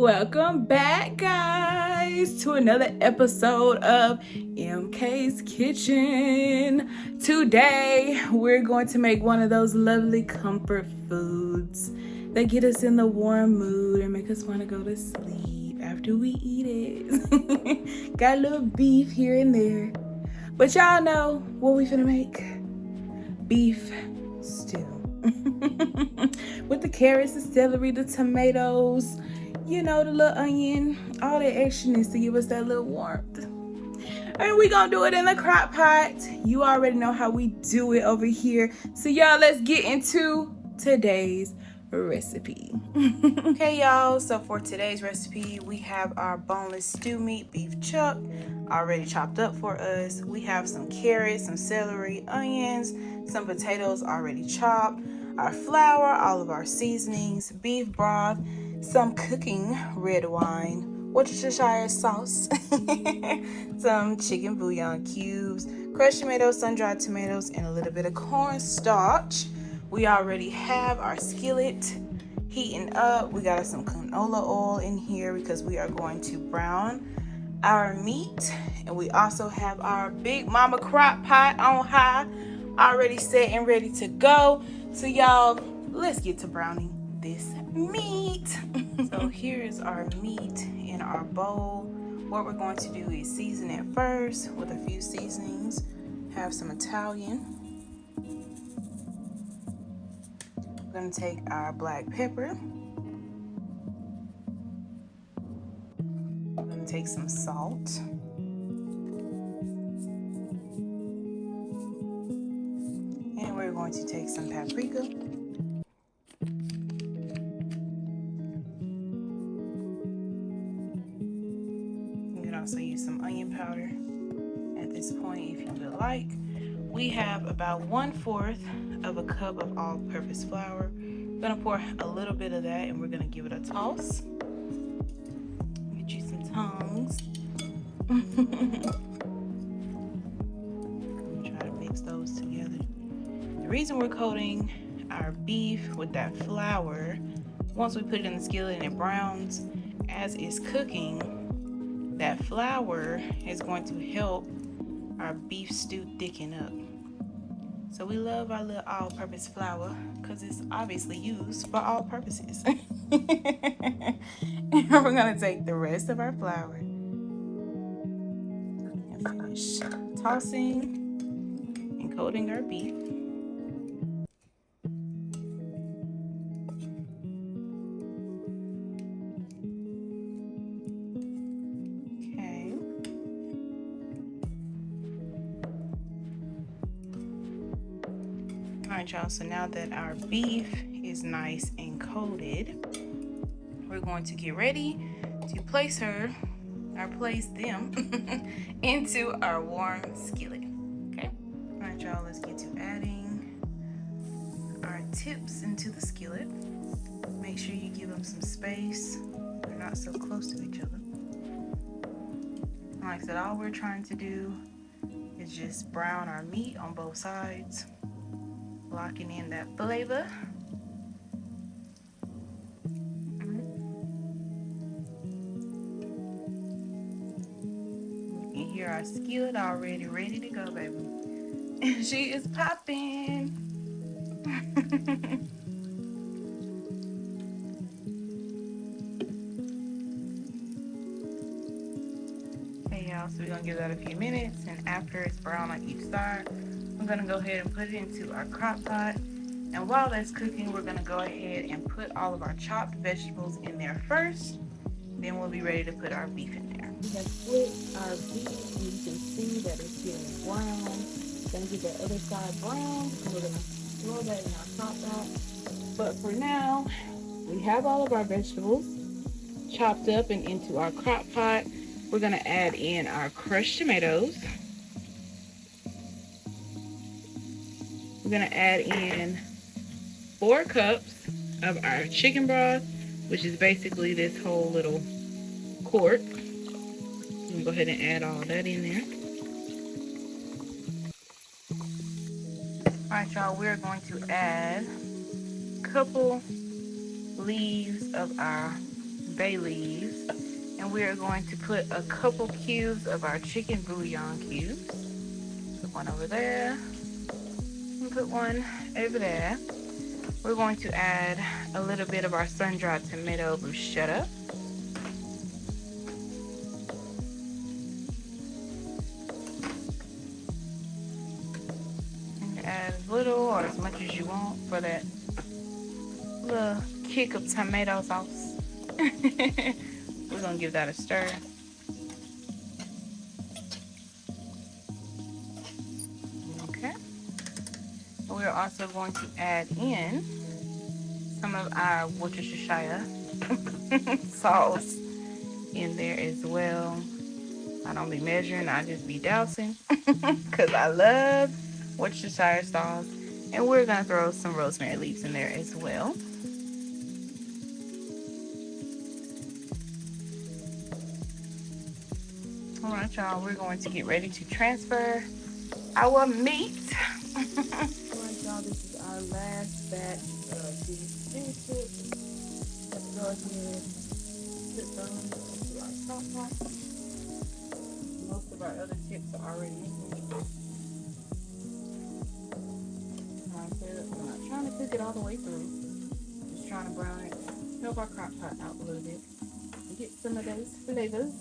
Welcome back, guys, to another episode of MK's Kitchen. Today, we're going to make one of those lovely comfort foods that get us in the warm mood and make us want to go to sleep after we eat it. Got a little beef here and there. But y'all know what we finna make. Beef stew. With the carrots, the celery, the tomatoes, you know, the little onion, all that extraness to give us that little warmth. And we gonna do it in the crock pot. You already know how we do it over here. So y'all, let's get into today's recipe. Okay, y'all, so for today's recipe, we have our boneless stew meat, beef chuck, already chopped up for us. We have some carrots, some celery, onions, some potatoes already chopped, our flour, all of our seasonings, beef broth, some cooking red wine, Worcestershire sauce, some chicken bouillon cubes, crushed tomatoes, sun-dried tomatoes, and a little bit of cornstarch. We already have our skillet heating up. We got some canola oil in here because we are going to brown our meat. And we also have our big mama crock pot on high, already set and ready to go. So y'all, let's get to browning this meat. So here is our meat in our bowl. What we're going to do is season it first with a few seasonings. Have some Italian. We're going to take our black pepper. We're going to take some salt. And we're going to take some paprika. You can also use some onion powder at this point if you would like. We have about 1/4 of a cup of all-purpose flour. I'm gonna pour a little bit of that and we're gonna give it a toss. Get you some tongs. Try to mix those together. The reason we're coating our beef with that flour, once we put it in the skillet and it browns, as it's cooking, that flour is going to help our beef stew thicken up. So we love our little all-purpose flour because it's obviously used for all purposes. And we're gonna take the rest of our flour and finish tossing and coating our beef. Alright, y'all, so now that our beef is nice and coated, we're going to get ready to place them into our warm skillet. Okay. Alright, y'all, let's get to adding our tips into the skillet. Make sure you give them some space. They're not so close to each other. Like I said, all we're trying to do is just brown our meat on both sides, locking in that flavor. You can hear our skillet already ready to go, baby. And she is popping. Okay, y'all, so we're gonna give that a few minutes, and after it's brown on each side, we're gonna go ahead and put it into our crock pot. And while that's cooking, we're gonna go ahead and put all of our chopped vegetables in there first. Then we'll be ready to put our beef in there. We have split our beef, and you can see that it's getting brown. Gonna get that other side brown, and we're gonna throw that in our crock pot. But for now, we have all of our vegetables chopped up and into our crock pot. We're gonna add in our crushed tomatoes. We're gonna add in 4 cups of our chicken broth, which is basically this whole little quart. I'm gonna go ahead and add all that in there. All right, y'all, we're going to add a couple leaves of our bay leaves, and we are going to put a couple cubes of our chicken bouillon cubes. Put one over there and put one over there. We're going to add a little bit of our sun-dried tomato bruschetta. And add as little or as much as you want for that little kick of tomato sauce. We're gonna give that a stir. Okay. We're also going to add in some of our Worcestershire sauce in there as well. I don't be measuring, I just be dousing because I love Worcestershire sauce. And we're gonna throw some rosemary leaves in there as well. All right, y'all, we're going to get ready to transfer our meat. All right, y'all, this is our last batch of these stew chips. Let's go ahead and put those into our crock pot. Most of our other chips are already in here. I'm not trying to cook it all the way through. Just trying to brown it, help our crock pot out a little bit, and get some of those flavors.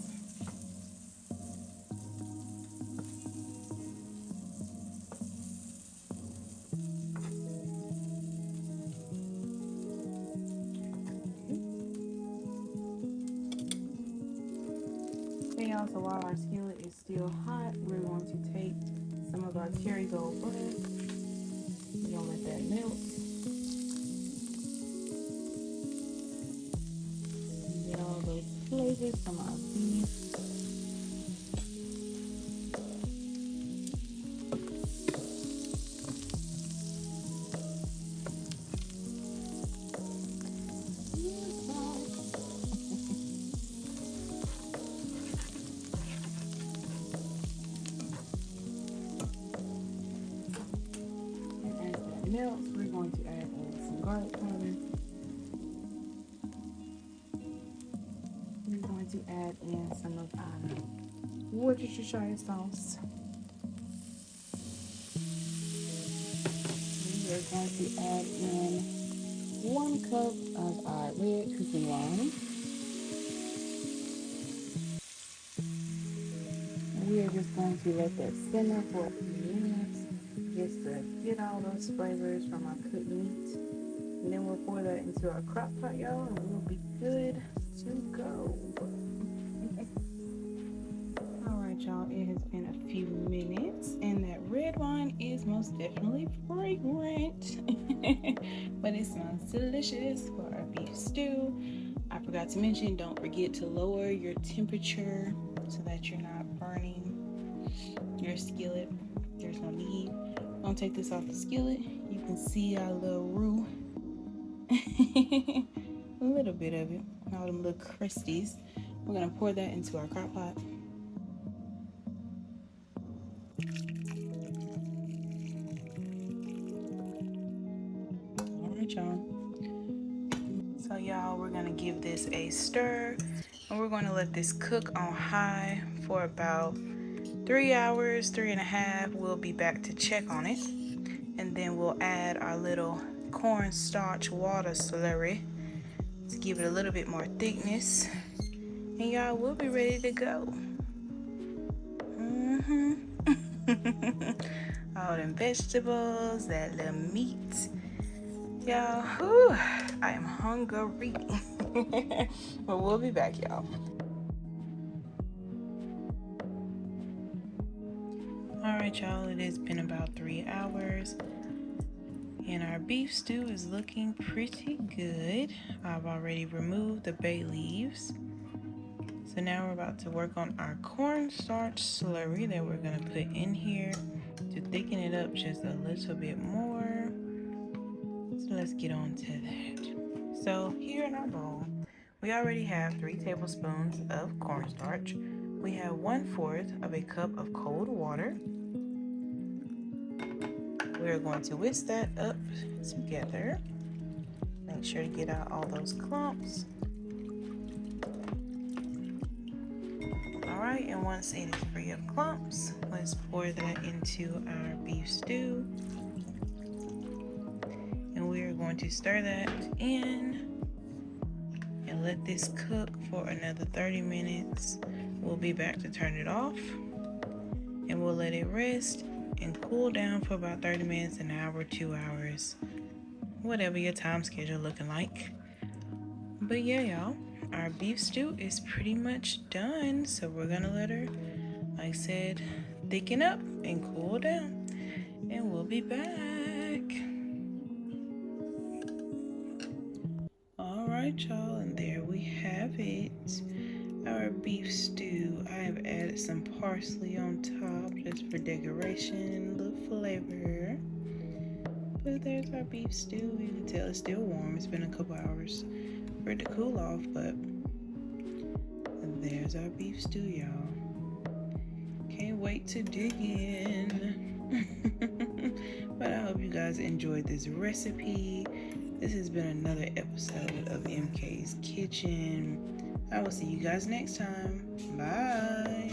Okay, y'all, so while our skillet is still hot, we're going to take some of our Kerrygold butter. We're gonna let that melt. And get all those flavors from our beef. Melts, we're going to add some garlic powder. We're going to add in some of our Worcestershire sauce. We are going to add in 1 cup of our red cooking wine. And we are just going to let that simmer for a few minutes just to get all those flavors from our cooked meat. And then we'll pour that into our crock pot, y'all, and we'll be good to go. All right, y'all, it has been a few minutes, and that red wine is most definitely fragrant, but it smells delicious for our beef stew. I forgot to mention, don't forget to lower your temperature so that you're not burning your skillet. There's no need. I'm gonna take this off the skillet. You can see our little roux. A little bit of it, all them little crusties. We're gonna pour that into our crock pot. All right, y'all. So y'all, we're gonna give this a stir, and we're gonna let this cook on high for about 3 hours, 3.5. We'll be back to check on it, and then we'll add our little cornstarch water celery to give it a little bit more thickness, and y'all, we'll be ready to go. All them vegetables, that little meat, y'all. I am hungry. But we'll be back, y'all. All right, y'all, it has been about 3 hours, and our beef stew is looking pretty good. I've already removed the bay leaves. So now we're about to work on our cornstarch slurry that we're gonna put in here to thicken it up just a little bit more. So let's get on to that. So here in our bowl, we already have 3 tablespoons of cornstarch. We have 1/4 of a cup of cold water. We're going to whisk that up together. Make sure to get out all those clumps. right, and once it is free of clumps, let's pour that into our beef stew. And we are going to stir that in and let this cook for another 30 minutes. We'll be back to turn it off, and we'll let it rest and cool down for about 30 minutes, an hour, 2 hours, whatever your time schedule looking like. But yeah, y'all, our beef stew is pretty much done. So we're gonna let her, like I said, thicken up and cool down, and we'll be back. All right, y'all, and there we have it, our beef stew. I have added some parsley on top just for decoration, a little flavor. But there's our beef stew. You can tell it's still warm. It's been a couple hours for it to cool off, but there's our beef stew, y'all. Can't wait to dig in. But I hope you guys enjoyed this recipe. This has been another episode of MK's Kitchen. I will see you guys next time. Bye.